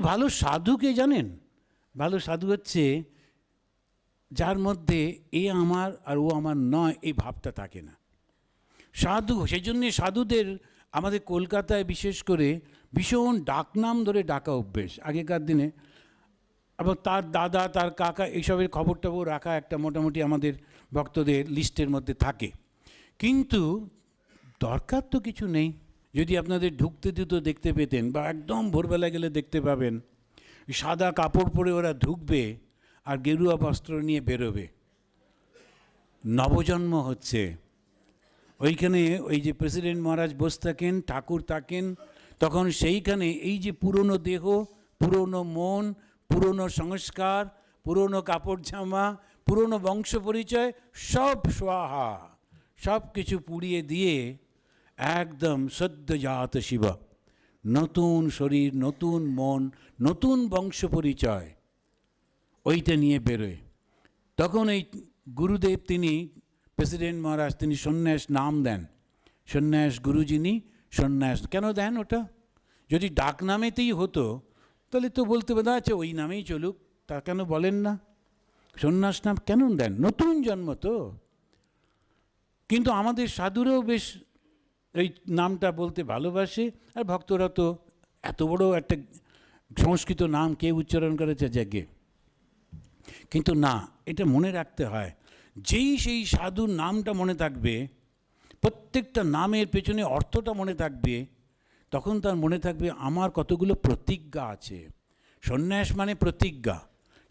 ভালো সাধু কে জানেন? ভালো সাধু হচ্ছে যার মধ্যে এ আমার আর ও আমার নয়, এই ভাবটা থাকে না। সাধু, সেই জন্যে সাধুদের আমাদের কলকাতায় বিশেষ করে ভীষণ ডাকনাম ধরে ডাকা অভ্যেস আগেকার দিনে। এবং তার দাদা, তার কাকা, এইসবের খবর টবর রাখা একটা মোটামুটি আমাদের ভক্তদের লিস্টের মধ্যে থাকে। কিন্তু দরকার তো কিছু নেই। যদি আপনাদের ঢুকতে দিত দেখতে পেতেন, বা একদম ভোরবেলা গেলে দেখতে পাবেন সাদা কাপড় পরে ওরা ঢুকবে আর গেরুয়া বস্ত্র নিয়ে বেরোবে। নবজন্ম হচ্ছে ওইখানে। ওই যে প্রেসিডেন্ট মহারাজ বসে থাকেন, ঠাকুর থাকেন, তখন সেইখানে এই যে পুরনো দেহ, পুরনো মন, পুরনো সংস্কার, পুরনো কাপড় জামা, পুরনো বংশ পরিচয় সব সোয়াহা, সব কিছু পুড়িয়ে দিয়ে একদম সদ্যজাত শিব, নতুন শরীর, নতুন মন, নতুন বংশ পরিচয়, ওইটা নিয়ে বেরোয়। তখন এই গুরুদেব, তিনি প্রেসিডেন্ট মহারাজ, তিনি সন্ন্যাস নাম দেন। সন্ন্যাস গুরু যিনি, সন্ন্যাস কেন দেন? ওটা যদি ডাক নামেতেই হতো তাহলে তো বলতে পারতো আচ্ছা ওই নামেই চলুক, তা কেন বলেন না? সন্ন্যাস নাম কেন দেন? নতুন জন্ম তো। কিন্তু আমাদের সাধুরাও বেশ এই নামটা বলতে ভালোবাসে, আর ভক্তরা তো এত বড় একটা সংস্কৃত নাম কে উচ্চারণ করেছে জাগে। কিন্তু না, এটা মনে রাখতে হয়, যেই সেই সাধুর নামটা মনে থাকবে, প্রত্যেকটা নামের পেছনে অর্থটা মনে থাকবে, তখন তার মনে থাকবে আমার কতগুলো প্রতিজ্ঞা আছে। সন্ন্যাস মানে প্রতিজ্ঞা।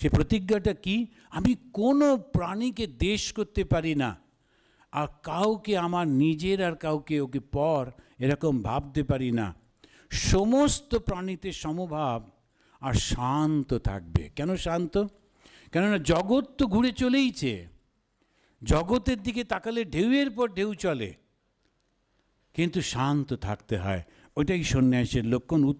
সে প্রতিজ্ঞাটা কি? আমি কোনো প্রাণীকে দেশ করতে পারি না, আর কাউকে আমার নিজের আর কাউকে ওকে পর এরকম ভাবতে পারি না। সমস্ত প্রাণীতে সমভাব, আর শান্ত থাকবে। কেন শান্ত? কেননা জগৎ তো ঘুরে চলেইছে, জগতের দিকে তাকালে ঢেউয়ের পর ঢেউ চলে, কিন্তু শান্ত থাকতে হয়। ওইটাই সন্ন্যাসের লক্ষণ।